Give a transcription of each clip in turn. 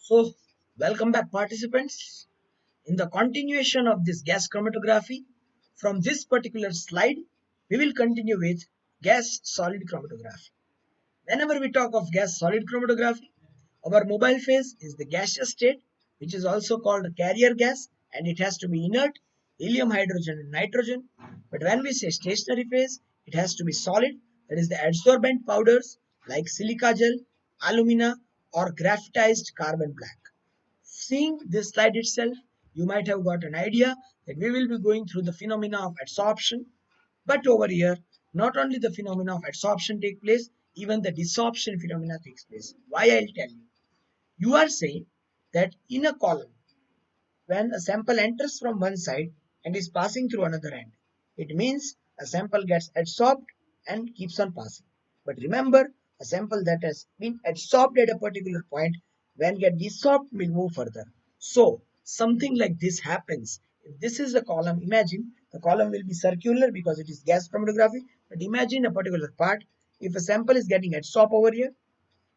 So, welcome back, participants. In the continuation of this gas chromatography, from this particular slide, we will continue with gas solid chromatography. Whenever we talk of gas solid chromatography, our mobile phase is the gaseous state, which is also called a carrier gas, and it has to be inert, helium, hydrogen, and nitrogen. But when we say stationary phase, it has to be solid, that is the adsorbent powders like silica gel, alumina, or graphitized carbon black. Seeing this slide itself, you might have got an idea that we will be going through the phenomena of adsorption. But over here, not only the phenomena of adsorption take place, even the desorption phenomena takes place. Why I'll tell you. You are saying that in a column, when a sample enters from one side and is passing through another end, it means a sample gets adsorbed and keeps on passing. But remember, a sample that has been adsorbed at a particular point, when get desorbed, will move further. So something like this happens. If this is the column, imagine the column will be circular because it is gas chromatography. But imagine a particular part. If a sample is getting adsorbed over here,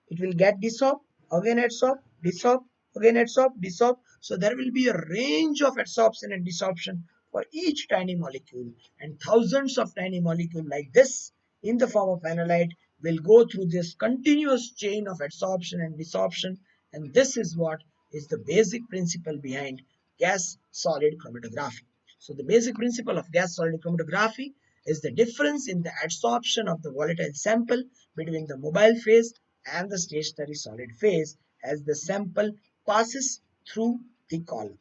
it will get desorbed, again adsorb, desorb, again adsorb, desorb. So there will be a range of adsorption and desorption for each tiny molecule, and thousands of tiny molecules like this in the form of analyte will go through this continuous chain of adsorption and desorption, and this is what is the basic principle behind gas solid chromatography. So the basic principle of gas solid chromatography is the difference in the adsorption of the volatile sample between the mobile phase and the stationary solid phase as the sample passes through the column.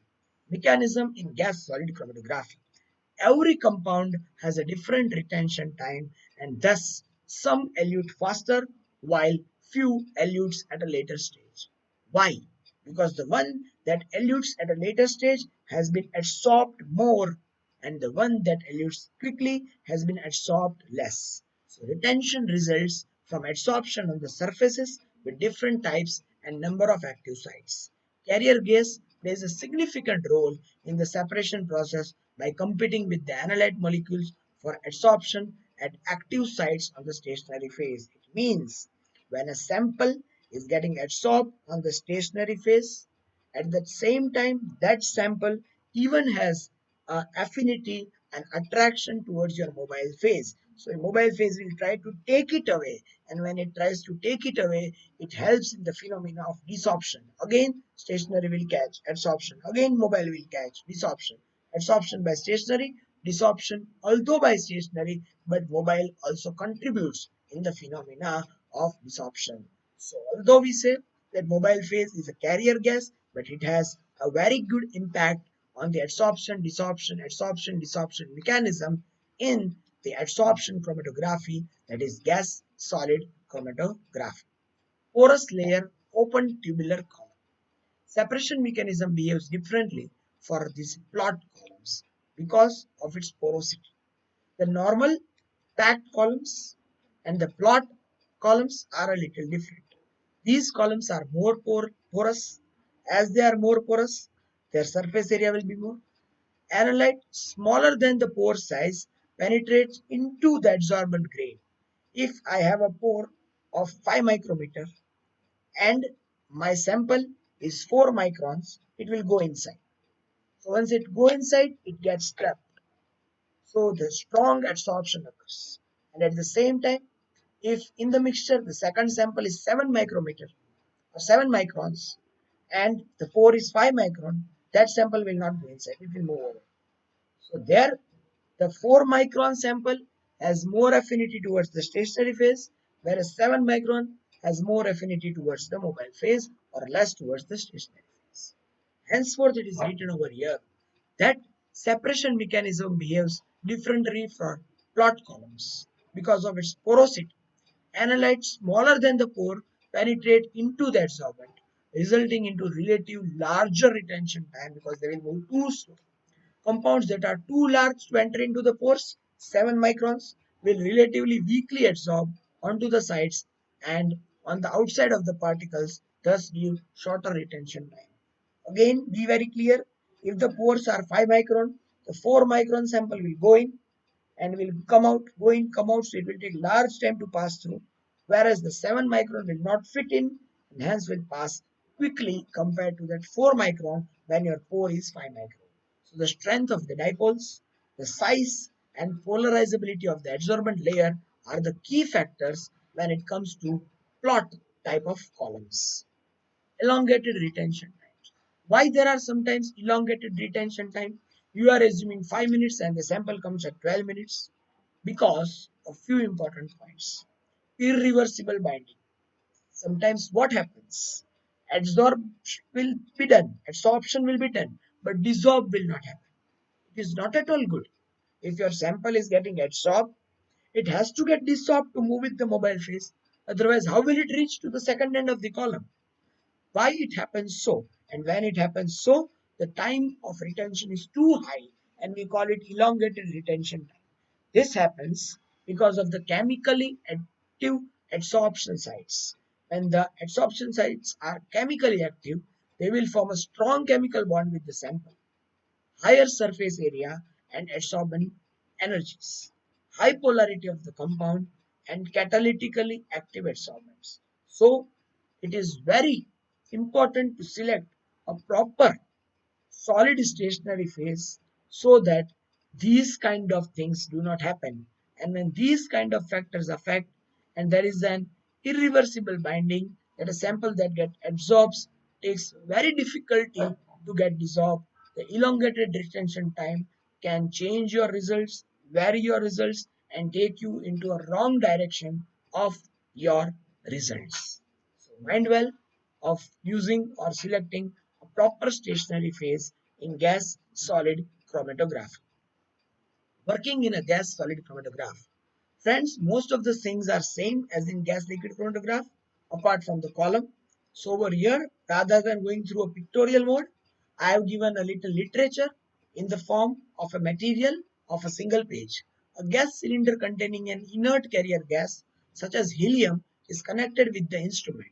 Mechanism in gas solid chromatography. Every compound has a different retention time, and thus some elute faster while few elutes at a later stage. Why? Because the one that elutes at a later stage has been adsorbed more, and the one that elutes quickly has been adsorbed less. So retention results from adsorption on the surfaces with different types and number of active sites. Carrier gas plays a significant role in the separation process by competing with the analyte molecules for adsorption at active sites on the stationary phase. It means when a sample is getting adsorbed on the stationary phase, at the same time that sample even has affinity and attraction towards your mobile phase. So mobile phase will try to take it away, and when it tries to take it away, it helps in the phenomena of desorption. Again, stationary will catch adsorption. Again, mobile will catch desorption. Adsorption by stationary, desorption although by stationary, but mobile also contributes in the phenomena of desorption. So although we say that mobile phase is a carrier gas, but it has a very good impact on the adsorption, desorption mechanism in the adsorption chromatography, that is gas solid chromatography. Porous layer, open tubular column. Separation mechanism behaves differently for these plot columns because of its porosity. The normal packed columns and the plot columns are a little different. These columns are more porous. As they are more porous, their surface area will be more. Analyte smaller than the pore size penetrates into the adsorbent grain. If I have a pore of 5 micrometer and my sample is 4 microns, it will go inside. So once it go inside, it gets trapped. So the strong adsorption occurs. And at the same time, if in the mixture the second sample is 7 micrometer or 7 microns and the pore is 5 micron, that sample will not go inside, it will move over. So there the 4 micron sample has more affinity towards the stationary phase, whereas 7 micron has more affinity towards the mobile phase or less towards the stationary phase. Henceforth, it is written over here that separation mechanism behaves differently for plot columns because of its porosity. Analytes smaller than the pore penetrate into the adsorbent, resulting into relative larger retention time because they will move too slow. Compounds that are too large to enter into the pores, 7 microns, will relatively weakly adsorb onto the sides and on the outside of the particles, thus give shorter retention time. Again, be very clear. If the pores are 5 micron, the 4 micron sample will go in and will come out, go in, come out. So it will take large time to pass through. Whereas the 7 micron will not fit in and hence will pass quickly compared to that 4 micron when your pore is 5 micron. So the strength of the dipoles, the size and polarizability of the adsorbent layer are the key factors when it comes to plot type of columns. Elongated retention times. Why there are sometimes elongated retention time? You are assuming 5 minutes and the sample comes at 12 minutes because of few important points. Irreversible binding. Sometimes what happens? Adsorption will be done, but dissolve will not happen. It is not at all good. If your sample is getting adsorbed, it has to get dissolved to move with the mobile phase. Otherwise, how will it reach to the second end of the column? Why it happens so? And when it happens so, the time of retention is too high and we call it elongated retention time. This happens because of the chemically active adsorption sites. When the adsorption sites are chemically active, they will form a strong chemical bond with the sample, higher surface area and adsorbent energies, high polarity of the compound and catalytically active adsorbents. So it is very important to select a proper solid stationary phase so that these kind of things do not happen. And when these kind of factors affect and there is an irreversible binding that a sample that get absorbs takes very difficulty to get dissolved, the elongated retention time can change your results, vary your results and take you into a wrong direction of your results. So mind well of using or selecting a proper stationary phase in gas solid chromatography. Working in a gas solid chromatograph. Friends, most of the things are same as in gas liquid chromatograph apart from the column. So over here, rather than going through a pictorial mode, I have given a little literature in the form of a material of a single page. A gas cylinder containing an inert carrier gas such as helium is connected with the instrument,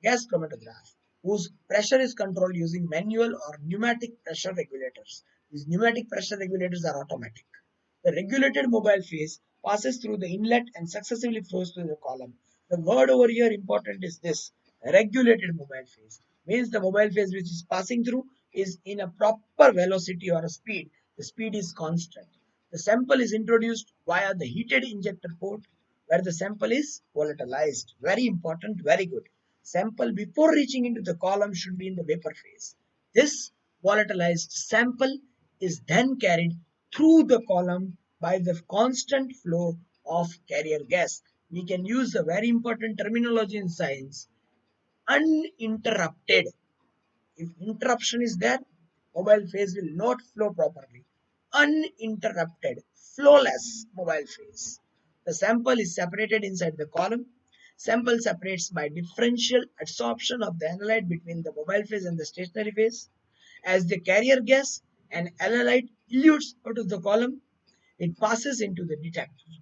gas chromatograph, whose pressure is controlled using manual or pneumatic pressure regulators. These pneumatic pressure regulators are automatic. The regulated mobile phase passes through the inlet and successively flows through the column. The word over here important is this: regulated mobile phase. Means the mobile phase which is passing through is in a proper velocity or a speed. The speed is constant. The sample is introduced via the heated injector port where the sample is volatilized. Very important, very good. Sample before reaching into the column should be in the vapor phase. This volatilized sample is then carried through the column by the constant flow of carrier gas. We can use a very important terminology in science: uninterrupted. If interruption is there, mobile phase will not flow properly. Uninterrupted, flowless mobile phase. The sample is separated inside the column. Sample separates by differential adsorption of the analyte between the mobile phase and the stationary phase. As the carrier gas and analyte elutes out of the column, it passes into the detector.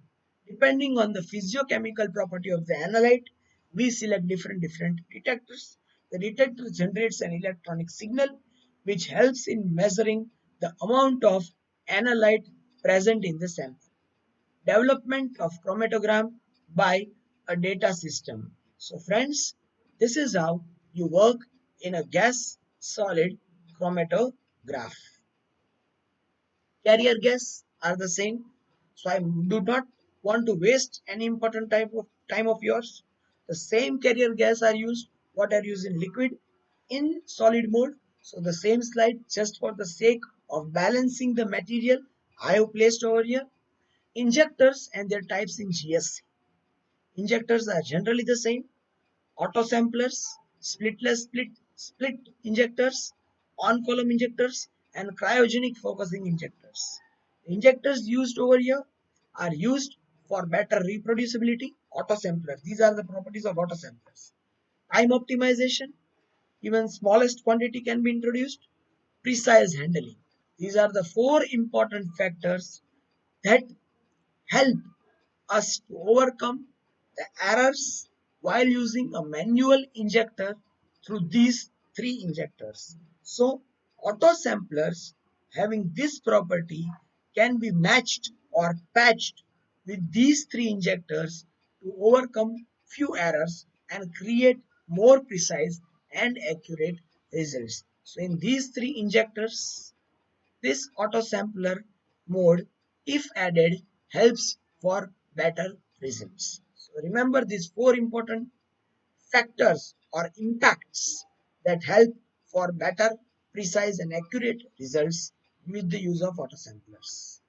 Depending on the physiochemical property of the analyte, we select different detectors. The detector generates an electronic signal which helps in measuring the amount of analyte present in the sample. Development of chromatogram by a data system. So friends, this is how you work in a gas solid chromatograph. Carrier gas are the same. So I do not want to waste any important time of yours. The same carrier gas are used, what are used in liquid, in solid mode. So the same slide, just for the sake of balancing the material, I have placed over here. Injectors and their types in GSC. Injectors are generally the same: auto samplers, split injectors, on column injectors, and cryogenic focusing injectors. The injectors used over here are used for better reproducibility. Auto samplers, these are the properties of auto samplers. Time optimization, even smallest quantity can be introduced. Precise handling. These are the four important factors that help us to overcome the errors while using a manual injector through these three injectors. So auto samplers having this property can be matched or patched with these three injectors to overcome few errors and create more precise and accurate results. So in these three injectors, this auto sampler mode, if added, helps for better results. So remember these four important factors or impacts that help for better, precise and accurate results with the use of auto samplers.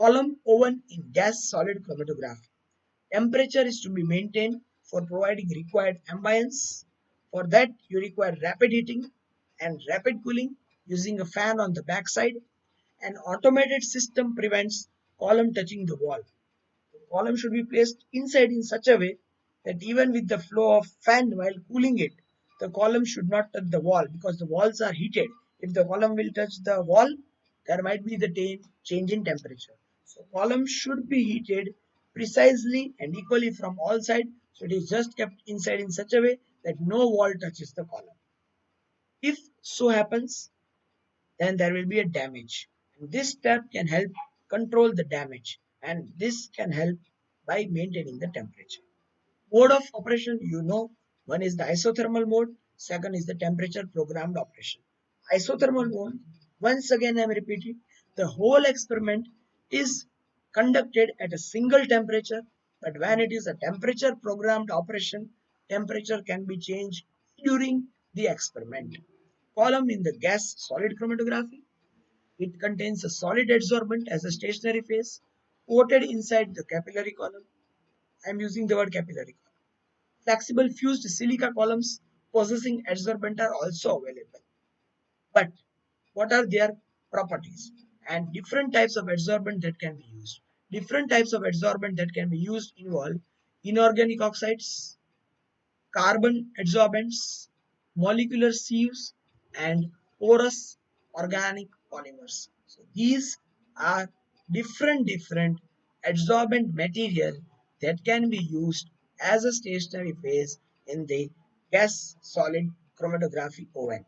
Column oven in gas solid chromatography. Temperature is to be maintained for providing required ambience. For that, you require rapid heating and rapid cooling using a fan on the backside. An automated system prevents column touching the wall. The column should be placed inside in such a way that even with the flow of fan while cooling it, the column should not touch the wall because the walls are heated. If the column will touch the wall, there might be the change in temperature. So column should be heated precisely and equally from all sides. So it is just kept inside in such a way that no wall touches the column. If so happens, then there will be a damage. And this step can help control the damage, and this can help by maintaining the temperature. Mode of operation, one is the isothermal mode, second is the temperature programmed operation. Isothermal mode, once again I am repeating, the whole experiment is conducted at a single temperature, but when it is a temperature programmed operation, temperature can be changed during the experiment. Column in the gas solid chromatography, it contains a solid adsorbent as a stationary phase coated inside the capillary column. I am using the word capillary. Flexible fused silica columns possessing adsorbent are also available. But what are their properties? And different types of adsorbent that can be used. Different types of adsorbent that can be used involve inorganic oxides, carbon adsorbents, molecular sieves, and porous organic polymers. So these are different adsorbent material that can be used as a stationary phase in the gas solid chromatography oven.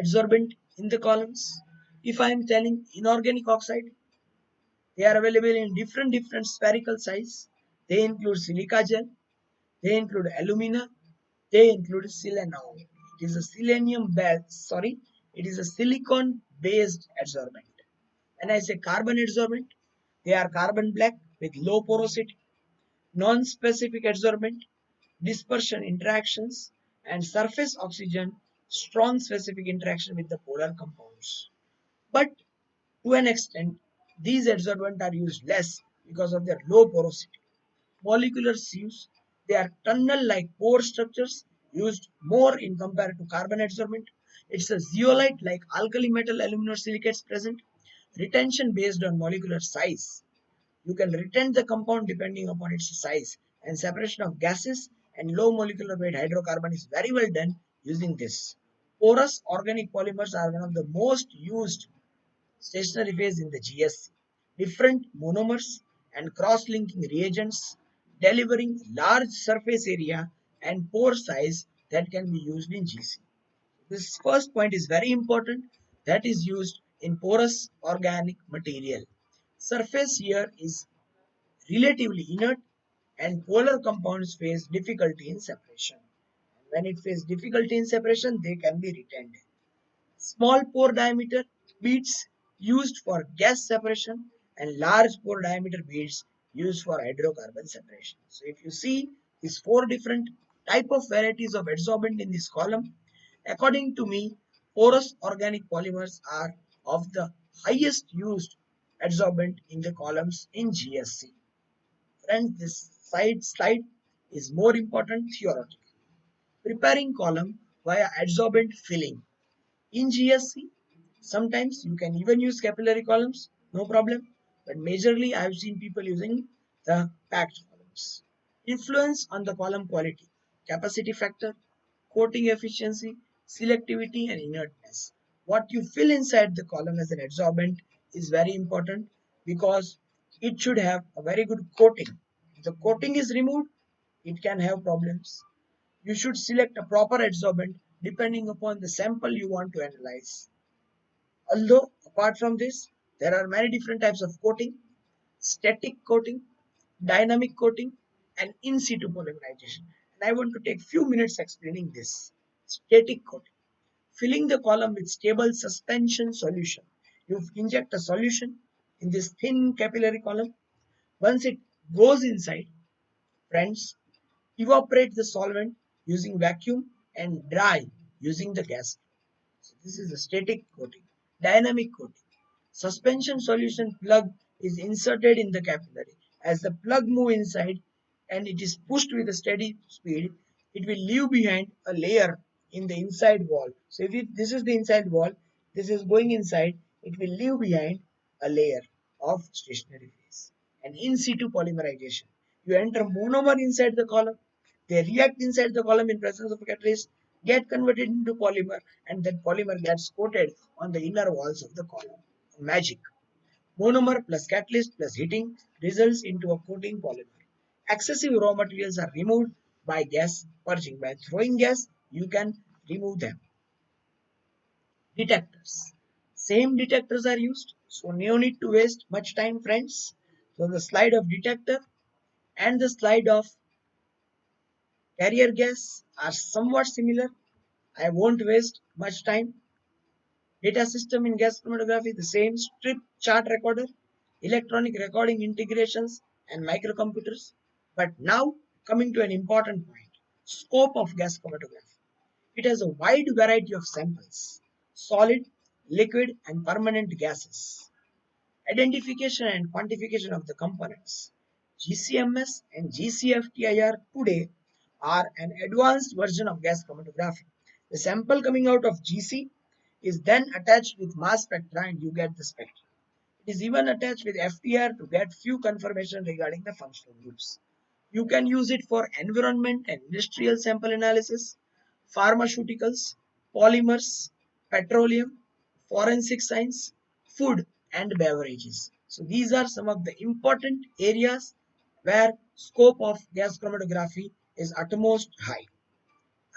Adsorbent in the columns. If I am telling inorganic oxide, they are available in different spherical size. They include silica gel, they include alumina, they include selenium. It is a it is a silicon based adsorbent. When I say carbon adsorbent, they are carbon black with low porosity, non-specific adsorbent, dispersion interactions, and surface oxygen, strong specific interaction with the polar compounds. But to an extent, these adsorbents are used less because of their low porosity. Molecular sieves, they are tunnel-like pore structures used more in compared to carbon adsorbent. It's a zeolite like alkali metal aluminosilicates present. Retention based on molecular size. You can retain the compound depending upon its size, and separation of gases and low molecular weight hydrocarbon is very well done using this. Porous organic polymers are one of the most used stationary phase in the GSC. Different monomers and cross-linking reagents delivering large surface area and pore size that can be used in GC. This first point is very important, that is used in porous organic material. Surface here is relatively inert and polar compounds face difficulty in separation. When it faces difficulty in separation, they can be retained. Small pore diameter beads used for gas separation and large pore diameter beads used for hydrocarbon separation. So if you see these four different type of varieties of adsorbent in this column, according to me, porous organic polymers are of the highest used adsorbent in the columns in GSC. Friends, this slide is more important theoretical. Preparing column via adsorbent filling. In GSC, sometimes you can even use capillary columns, no problem. But majorly, I have seen people using the packed columns. Influence on the column quality, capacity factor, coating efficiency, selectivity, and inertness. What you fill inside the column as an adsorbent is very important because it should have a very good coating. If the coating is removed, it can have problems. You should select a proper adsorbent depending upon the sample you want to analyze. Although, apart from this, there are many different types of coating: static coating, dynamic coating, and in situ polymerization. And I want to take few minutes explaining this. Static coating. Filling the column with stable suspension solution. You inject a solution in this thin capillary column. Once it goes inside, friends, evaporate the solvent using vacuum and dry using the gas. So this is a static coating. Dynamic coating. Suspension solution plug is inserted in the capillary. As the plug moves inside and it is pushed with a steady speed, it will leave behind a layer in the inside wall. So if this is the inside wall, this is going inside, it will leave behind a layer of stationary phase. And in situ polymerization, you enter monomer inside the column, they react inside the column in presence of a catalyst, get converted into polymer, and that polymer gets coated on the inner walls of the column. Magic. Monomer plus catalyst plus heating results into a coating polymer. Excessive raw materials are removed by gas purging. By throwing gas, you can remove them. Detectors. Same detectors are used, so no need to waste much time, friends. So the slide of detector and the slide of carrier gas are somewhat similar. I won't waste much time. Data system in gas chromatography, the same strip chart recorder, electronic recording integrations, and microcomputers. But now, coming to an important point, scope of gas chromatography. It has a wide variety of samples, solid, liquid, and permanent gases. Identification and quantification of the components. GCMS and GCFTIR today are an advanced version of gas chromatography. The sample coming out of GC is then attached with mass spectra and you get the spectra. It is even attached with FTR to get few confirmation regarding the functional groups. You can use it for environment and industrial sample analysis, pharmaceuticals, polymers, petroleum, forensic science, food and beverages. So these are some of the important areas where scope of gas chromatography is utmost high.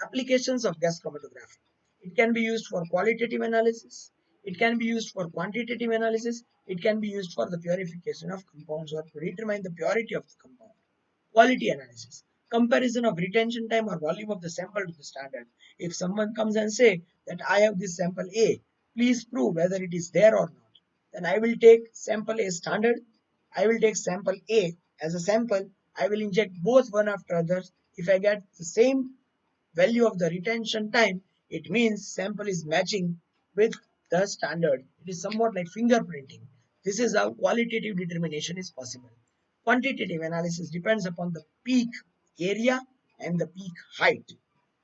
Applications of gas chromatography. It can be used for qualitative analysis. It can be used for quantitative analysis. It can be used for the purification of compounds or to determine the purity of the compound. Quality analysis. Comparison of retention time or volume of the sample to the standard. If someone comes and say that I have this sample A, please prove whether it is there or not. Then I will take sample A standard. I will take sample A as a sample. I will inject both one after other. If I get the same value of the retention time, it means sample is matching with the standard. It is somewhat like fingerprinting. This is how qualitative determination is possible. Quantitative analysis depends upon the peak area and the peak height.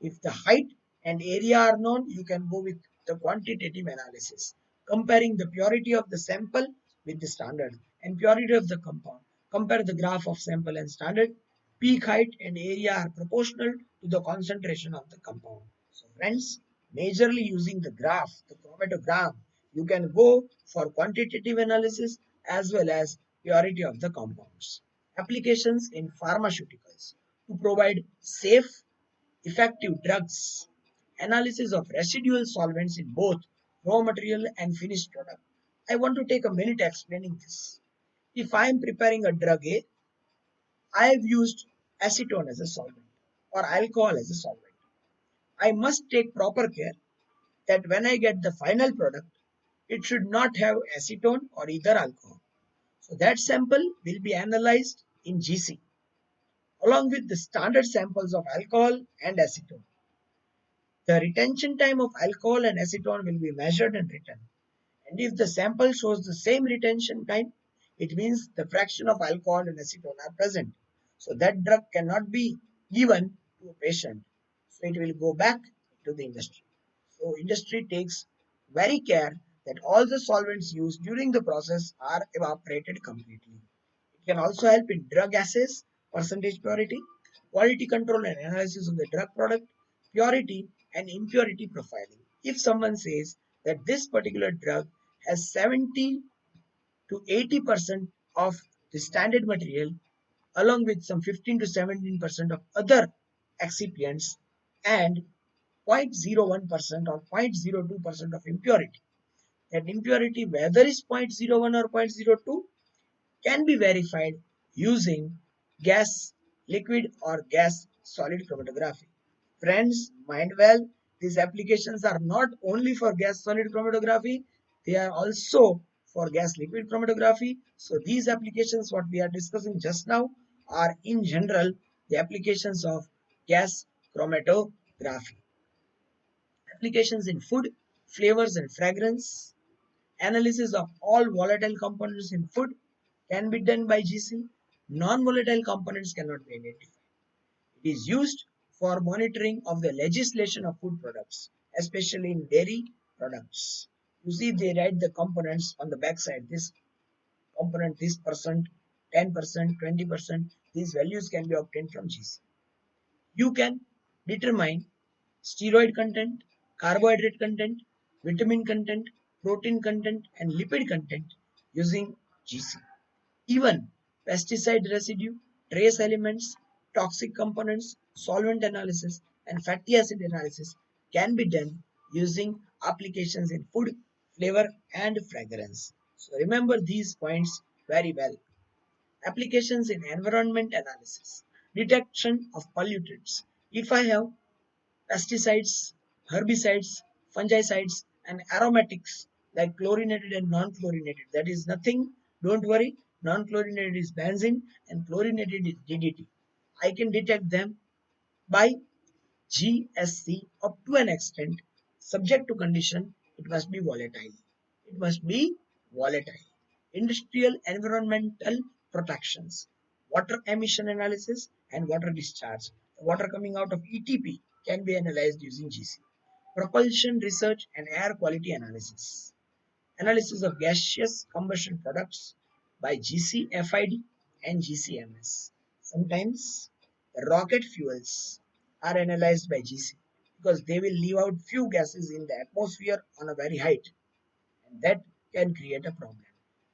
If the height and area are known, you can go with the quantitative analysis, comparing the purity of the sample with the standard and purity of the compound. Compare the graph of sample and standard. Peak height and area are proportional to the concentration of the compound. So friends, majorly using the graph, the chromatogram, you can go for quantitative analysis as well as purity of the compounds. Applications in pharmaceuticals to provide safe, effective drugs. Analysis of residual solvents in both raw material and finished product. I want to take a minute explaining this. If I am preparing a drug A, I have used acetone as a solvent or alcohol as a solvent. I must take proper care that when I get the final product, it should not have acetone or either alcohol. So that sample will be analyzed in GC along with the standard samples of alcohol and acetone. The retention time of alcohol and acetone will be measured and written. And if the sample shows the same retention time, it means the fraction of alcohol and acetone are present. So that drug cannot be given to a patient. So it will go back to the industry. So industry takes very care that all the solvents used during the process are evaporated completely. It can also help in drug assays, percentage purity, quality control and analysis of the drug product, purity and impurity profiling. If someone says that this particular drug has 70 to 80% of the standard material along with some 15 to 17% of other excipients and 0.01% or 0.02% of impurity. That impurity, whether is 0.01 or 0.02, can be verified using gas liquid or gas solid chromatography. Friends, mind well, These applications are not only for gas solid chromatography, they are also for gas liquid chromatography. So these applications what we are discussing just now are in general the applications of gas chromatography. Applications in food, flavors and fragrance. Analysis of all volatile components in food can be done by GC. Non-volatile components cannot be identified. It is used for monitoring of the legislation of food products, especially in dairy products. You see, they write the components on the backside. This component, this percent, 10%, 20%. These values can be obtained from GC. You can determine steroid content, carbohydrate content, vitamin content, protein content, and lipid content using GC. Even pesticide residue, trace elements, toxic components, solvent analysis, and fatty acid analysis can be done using applications in food, flavor, and fragrance. So remember these points very well. Applications in environment analysis, detection of pollutants. If I have pesticides, herbicides, fungicides, and aromatics like chlorinated and non-chlorinated. That is nothing. Don't worry. Non-chlorinated is benzene and chlorinated is DDT. I can detect them by GSC up to an extent, subject to condition. It must be volatile. It must be volatile. Industrial environmental protections, water emission analysis, and water discharge. The water coming out of ETP can be analyzed using GC. Propulsion research and air quality analysis. Analysis of gaseous combustion products by GCFID and GCMS. Sometimes the rocket fuels are analyzed by GC because they will leave out few gases in the atmosphere on a very height, and that can create a problem.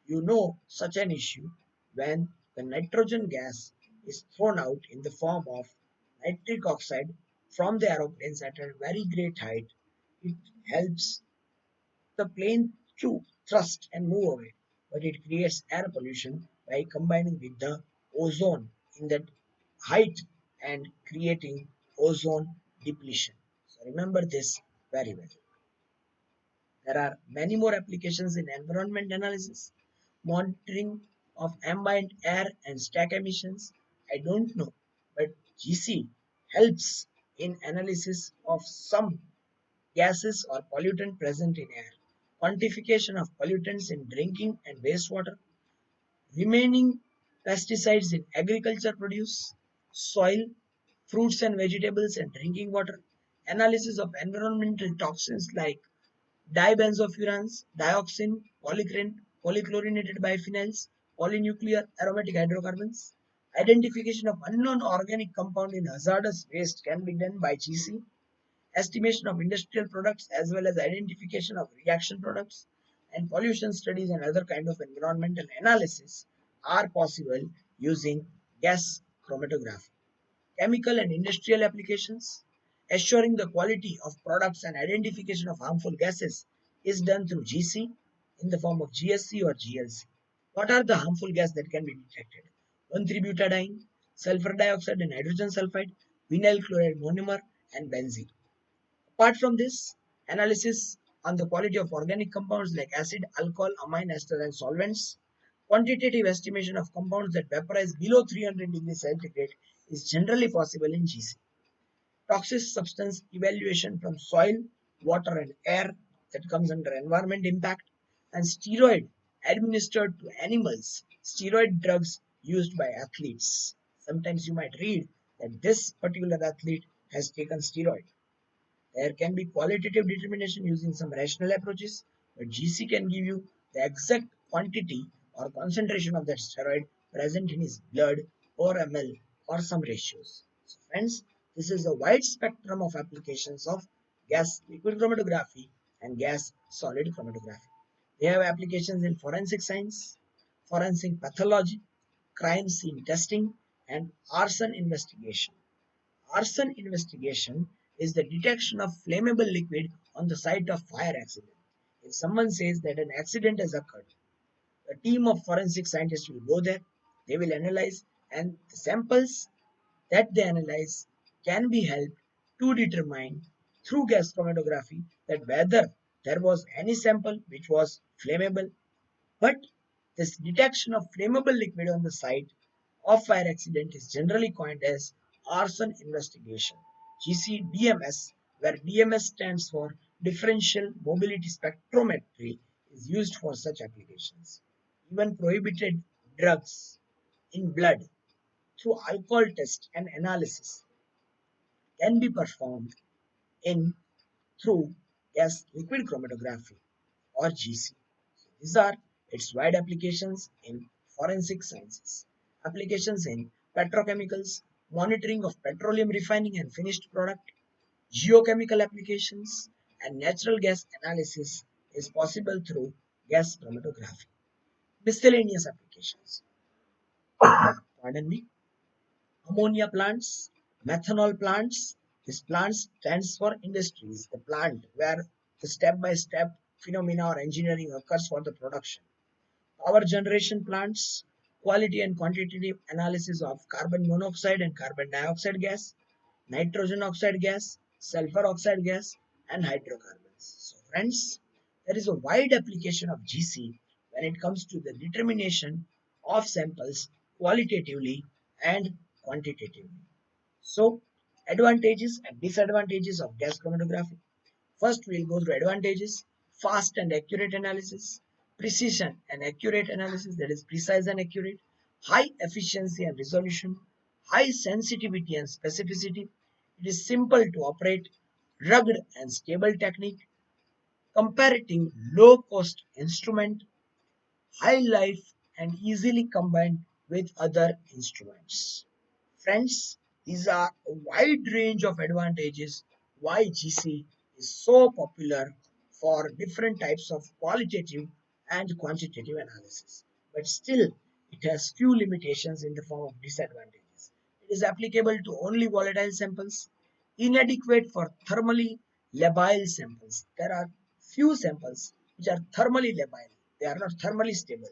You know such an issue when the nitrogen gas is thrown out in the form of nitric oxide from the aeroplanes at a very great height. It helps the plane to thrust and move away, but it creates air pollution by combining with the ozone in that height and creating ozone depletion. So remember this very well. There are many more applications in environment analysis, monitoring of ambient air and stack emissions. I don't know, but GC helps in analysis of some gases or pollutant present in air, quantification of pollutants in drinking and wastewater, remaining pesticides in agriculture produce, soil, fruits and vegetables and drinking water, analysis of environmental toxins like dibenzofurans, dioxin, polychlorinated biphenyls, polynuclear aromatic hydrocarbons, identification of unknown organic compound in hazardous waste can be done by GC, estimation of industrial products as well as identification of reaction products, and pollution studies and other kind of environmental analysis are possible using gas chromatography. Chemical and industrial applications, assuring the quality of products and identification of harmful gases is done through GC in the form of GSC or GLC. What are the harmful gas that can be detected? 1,3-butadiene, sulfur dioxide and hydrogen sulfide, vinyl chloride monomer, and benzene. Apart from this, analysis on the quality of organic compounds like acid, alcohol, amine, ester, and solvents, quantitative estimation of compounds that vaporize below 300 degrees centigrade is generally possible in GC. Toxic substance evaluation from soil, water, and air that comes under environment impact, and steroid administered to animals, steroid drugs used by athletes. Sometimes you might read that this particular athlete has taken steroid. There can be qualitative determination using some rational approaches, but GC can give you the exact quantity or concentration of that steroid present in his blood or ml or some ratios. So friends, this is a wide spectrum of applications of gas liquid chromatography and gas solid chromatography. They have applications in forensic science, forensic pathology, crime scene testing, and arson investigation. Arson investigation is the detection of flammable liquid on the site of fire accident. If someone says that an accident has occurred, a team of forensic scientists will go there, they will analyze, and the samples that they analyze can be helped to determine through gas chromatography that whether there was any sample which was flammable, but this detection of flammable liquid on the site of fire accident is generally coined as arson investigation (GCDMS), where DMS stands for differential mobility spectrometry is used for such applications. Even prohibited drugs in blood through alcohol test and analysis can be performed in through gas liquid chromatography or GC. These are its wide applications in forensic sciences, applications in petrochemicals, monitoring of petroleum refining and finished product, geochemical applications, and natural gas analysis is possible through gas chromatography. Miscellaneous applications. Pardon me. Ammonia plants, methanol plants. This plant stands for industries, the plant where the step-by-step phenomena or engineering occurs for the production. Power generation plants, quality and quantitative analysis of carbon monoxide and carbon dioxide gas, nitrogen oxide gas, sulfur oxide gas, and hydrocarbons. So, friends, there is a wide application of GC when it comes to the determination of samples qualitatively and quantitatively. So, advantages and disadvantages of gas chromatography. First, we'll go through advantages: fast and accurate analysis, precision and accurate analysis, that is, precise and accurate, high efficiency and resolution, high sensitivity and specificity. It is simple to operate, rugged and stable technique, comparative low cost instrument, high life, and easily combined with other instruments. Friends, these are a wide range of advantages why GC is so popular for different types of qualitative and quantitative analysis. But still, it has few limitations in the form of disadvantages. It is applicable to only volatile samples, inadequate for thermally labile samples. There are few samples which are thermally labile. They are not thermally stable.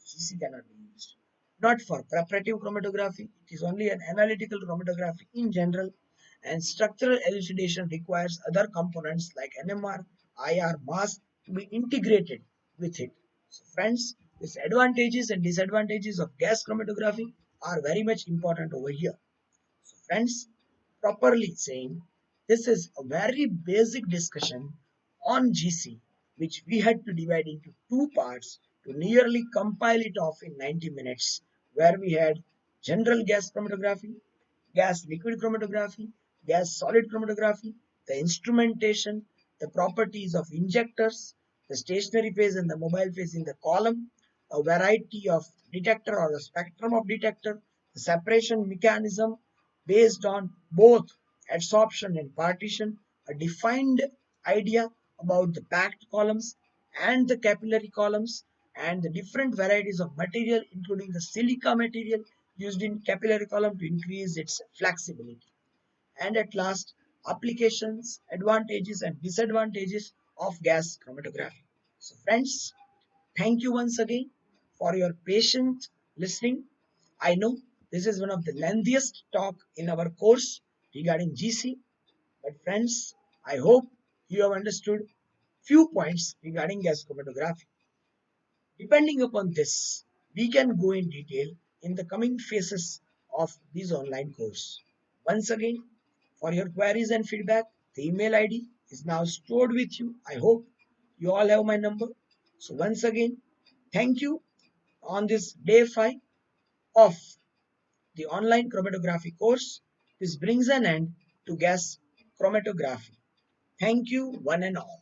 GC cannot be used. Not for preparative chromatography, it is only an analytical chromatography in general, and structural elucidation requires other components like NMR, IR, mass to be integrated with it. So, friends, these advantages and disadvantages of gas chromatography are very much important over here. So, friends, properly saying, this is a very basic discussion on GC, which we had to divide into two parts to nearly compile it off in 90 minutes, where we had general gas chromatography, gas liquid chromatography, gas solid chromatography, the instrumentation, the properties of injectors, the stationary phase and the mobile phase in the column, a variety of detector or a spectrum of detector, the separation mechanism based on both adsorption and partition, a defined idea about the packed columns and the capillary columns, and the different varieties of material including the silica material used in capillary column to increase its flexibility. And at last, applications, advantages and disadvantages of gas chromatography. So friends, thank you once again for your patient listening. I know this is one of the lengthiest talk in our course regarding GC, but friends, I hope you have understood few points regarding gas chromatography. Depending upon this, we can go in detail in the coming phases of this online course. Once again, for your queries and feedback, the email ID is now stored with you. I hope you all have my number. So once again, thank you on this day 5 of the online chromatography course. This brings an end to gas chromatography. Thank you, one and all.